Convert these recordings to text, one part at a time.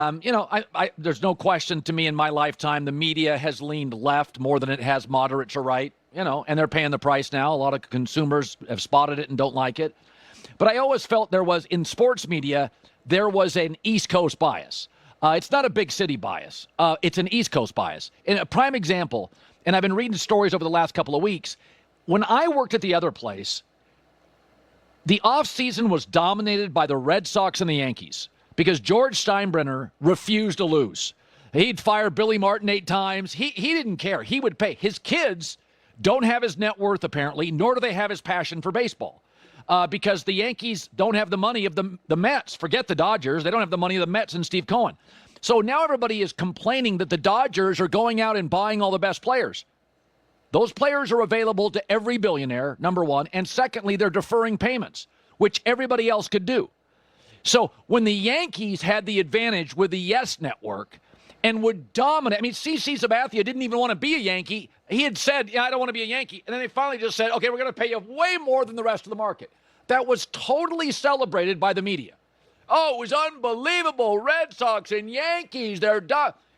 There's no question to me in my lifetime the media has leaned left more than it has moderate to right, and they're paying the price now. A lot of consumers have spotted it and don't like it. But I always felt in sports media, there was an East Coast bias. It's not a big city bias. It's an East Coast bias. And a prime example, and I've been reading stories over the last couple of weeks, when I worked at the other place, the offseason was dominated by the Red Sox and the Yankees because George Steinbrenner refused to lose. He'd fired Billy Martin 8 times. He didn't care. He would pay. His kids don't have his net worth, apparently, nor do they have his passion for baseball. Because the Yankees don't have the money of the Mets. Forget the Dodgers. They don't have the money of the Mets and Steve Cohen. So now everybody is complaining that the Dodgers are going out and buying all the best players. Those players are available to every billionaire, number one. And secondly, they're deferring payments, which everybody else could do. So when the Yankees had the advantage with the Yes Network and would dominate, CC Sabathia didn't even want to be a Yankee. He had said, yeah, I don't want to be a Yankee. And then they finally just said, okay, we're going to pay you way more than the rest of the market. That was totally celebrated by the media. Oh, it was unbelievable. Red Sox and Yankees, they're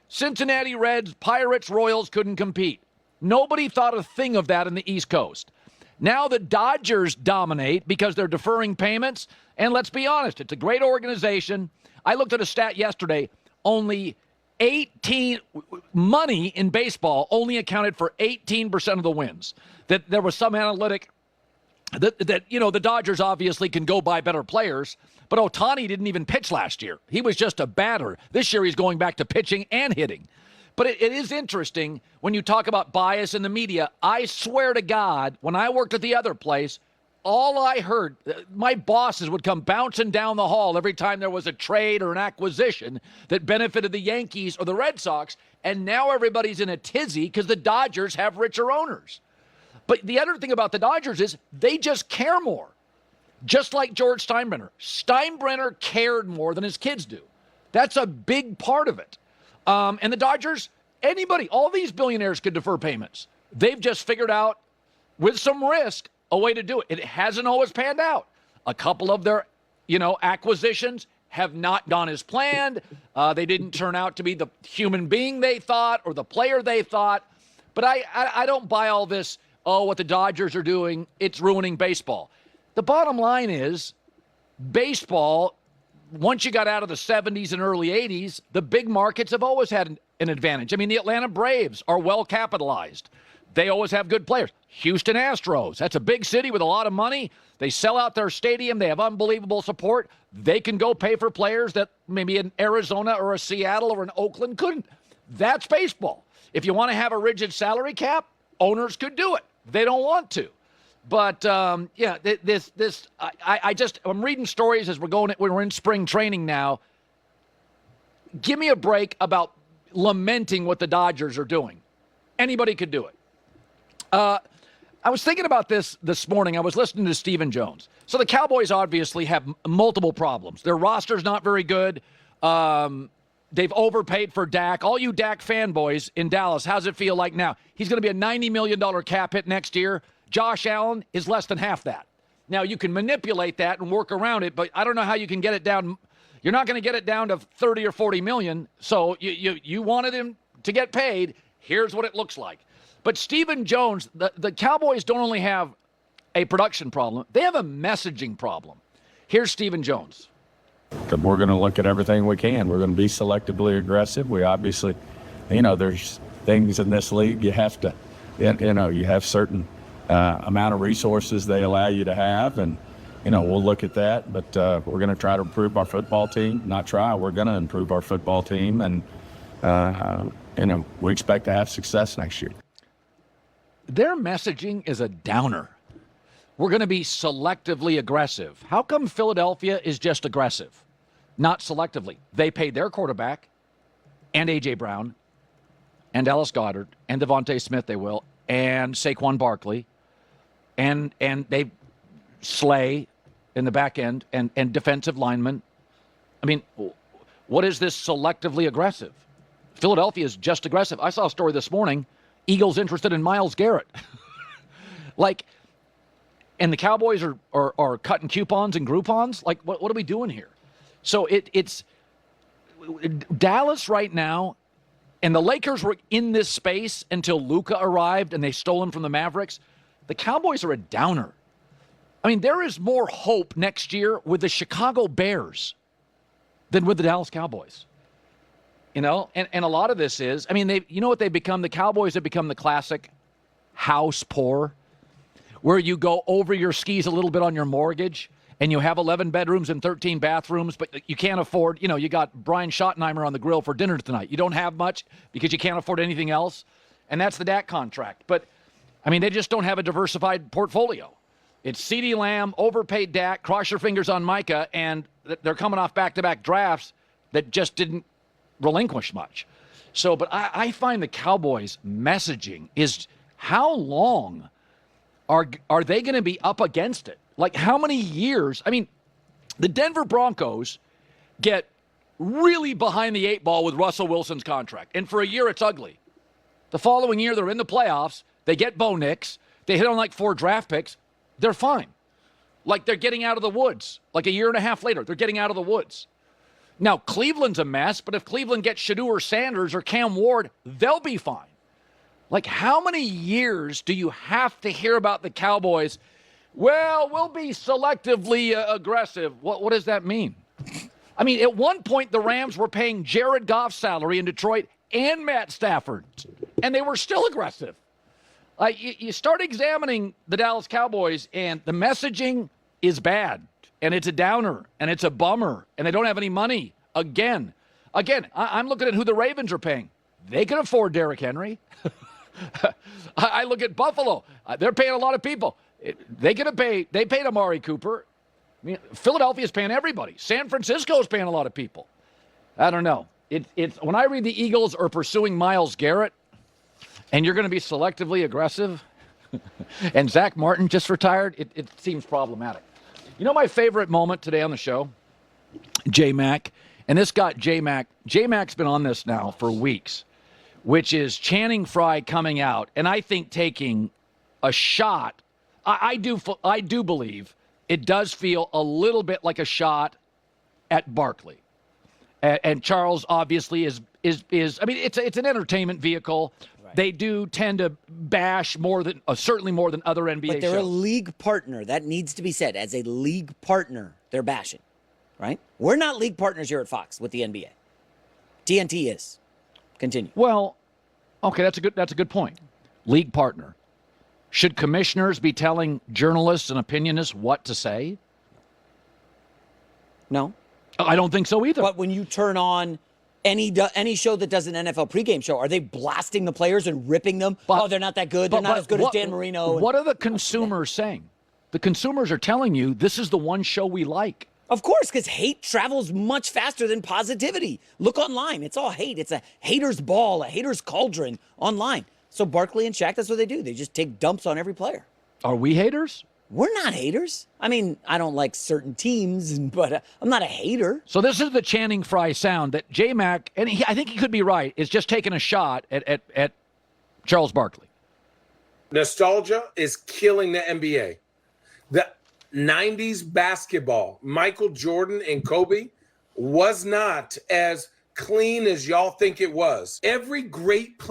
Cincinnati Reds, Pirates, Royals couldn't compete. Nobody thought a thing of that in the East Coast. Now the Dodgers dominate because they're deferring payments. And let's be honest, it's a great organization. I looked at a stat yesterday. Money in baseball only accounted for 18% of the wins. That there was some analytic that the Dodgers obviously can go buy better players, but Ohtani didn't even pitch last year. He was just a batter. This year he's going back to pitching and hitting. But it is interesting when you talk about bias in the media. I swear to God, when I worked at the other place, all I heard, my bosses would come bouncing down the hall every time there was a trade or an acquisition that benefited the Yankees or the Red Sox, and now everybody's in a tizzy because the Dodgers have richer owners. But the other thing about the Dodgers is they just care more, just like George Steinbrenner. Steinbrenner cared more than his kids do. That's a big part of it. And the Dodgers, all these billionaires could defer payments. They've just figured out, with some risk, a way to do it. It hasn't always panned out. A couple of their, acquisitions have not gone as planned. They didn't turn out to be the human being they thought or the player they thought. But I don't buy all this, what the Dodgers are doing, it's ruining baseball. The bottom line is, baseball, once you got out of the 70s and early 80s, the big markets have always had an advantage. The Atlanta Braves are well capitalized. They always have good players. Houston Astros, that's a big city with a lot of money. They sell out their stadium. They have unbelievable support. They can go pay for players that maybe in Arizona or a Seattle or an Oakland couldn't. That's baseball. If you want to have a rigid salary cap, owners could do it. They don't want to. But, I'm reading stories as we're in spring training now. Give me a break about lamenting what the Dodgers are doing. Anybody could do it. I was thinking about this morning. I was listening to Stephen Jones. So the Cowboys obviously have multiple problems. Their roster's not very good. They've overpaid for Dak. All you Dak fanboys in Dallas, how's it feel like now? He's going to be a $90 million cap hit next year. Josh Allen is less than half that. Now, you can manipulate that and work around it, but I don't know how you can get it down. You're not going to get it down to 30 or 40 million. So you wanted him to get paid. Here's what it looks like. But Stephen Jones, the Cowboys don't only have a production problem, they have a messaging problem. Here's Stephen Jones. We're going to look at everything we can. We're going to be selectively aggressive. We obviously, there's things in this league you have to, you have certain amount of resources they allow you to have, and we'll look at that. But we're going to try to improve our football team. We're going to improve our football team, and we expect to have success next year. Their messaging is a downer. We're going to be selectively aggressive. How come Philadelphia is just aggressive, not selectively? They paid their quarterback and A.J. Brown and Dallas Goedert and Devontae Smith, they will, and Saquon Barkley, and they Slay in the back end and defensive linemen. What is this selectively aggressive? Philadelphia is just aggressive. I saw a story this morning, Eagles interested in Myles Garrett. And the Cowboys are cutting coupons and Groupons. What are we doing here? So Dallas right now, and the Lakers were in this space until Luka arrived and they stole him from the Mavericks. The Cowboys are a downer. I mean, there is more hope next year with the Chicago Bears than with the Dallas Cowboys. And a lot of this is, I mean, you know what they've become? The Cowboys have become the classic house poor, where you go over your skis a little bit on your mortgage and you have 11 bedrooms and 13 bathrooms, but you can't afford, you got Brian Schottenheimer on the grill for dinner tonight. You don't have much because you can't afford anything else. And that's the Dak contract. But, I mean, they just don't have a diversified portfolio. It's CeeDee Lamb, overpaid Dak, cross your fingers on Micah, and they're coming off back-to-back drafts that just didn't relinquish much. So, but I find the Cowboys' messaging is, how long are they going to be up against it? Like, how many years? I mean, the Denver Broncos get really behind the eight ball with Russell Wilson's contract. And for a year, it's ugly. The following year, they're in the playoffs. They get Bo Nix. They hit on like 4 draft picks. They're fine. Like, they're getting out of the woods. Like a year and a half later, they're getting out of the woods. Now, Cleveland's a mess, but if Cleveland gets Shedeur Sanders or Cam Ward, they'll be fine. Like, how many years do you have to hear about the Cowboys? Well, we'll be selectively aggressive. What does that mean? I mean, at one point, the Rams were paying Jared Goff's salary in Detroit and Matt Stafford, and they were still aggressive. You start examining the Dallas Cowboys, and the messaging is bad, and it's a downer, and it's a bummer, and they don't have any money. Again, I'm looking at who the Ravens are paying. They can afford Derrick Henry. I look at Buffalo. They're paying a lot of people. They paid Amari Cooper. I mean, Philadelphia's paying everybody. San Francisco's paying a lot of people. I don't know. It's when I read the Eagles are pursuing Myles Garrett, and you're going to be selectively aggressive, and Zach Martin just retired, it seems problematic. You know my favorite moment today on the show? J-Mac. And this got J-Mac. J-Mac's been on this now for weeks, which is Channing Frye coming out, and I think taking a shot. I do believe it does feel a little bit like a shot at Barkley. And Charles obviously is I mean, it's an entertainment vehicle. Right. They do tend to bash more than certainly more than other NBA shows. But they're a league partner. That needs to be said. As a league partner, they're bashing, right? We're not league partners here at Fox with the NBA. TNT is. Continue. Well, okay, that's a good point. League partner. Should commissioners be telling journalists and opinionists what to say? No. I don't think so either. But when you turn on any show that does an NFL pregame show, are they blasting the players and ripping them? They're not that good. They're not as good as Dan Marino. What are the consumers saying? The consumers are telling you this is the one show we like. Of course, because hate travels much faster than positivity. Look online. It's all hate. It's a hater's ball, a hater's cauldron online. So Barkley and Shaq, that's what they do. They just take dumps on every player. Are we haters? We're not haters. I mean, I don't like certain teams, but I'm not a hater. So this is the Channing Frye sound that J-Mac, and I think he could be right, is just taking a shot at Charles Barkley. Nostalgia is killing the NBA. The 90s basketball, Michael Jordan and Kobe, was not as clean as y'all think it was. Every great player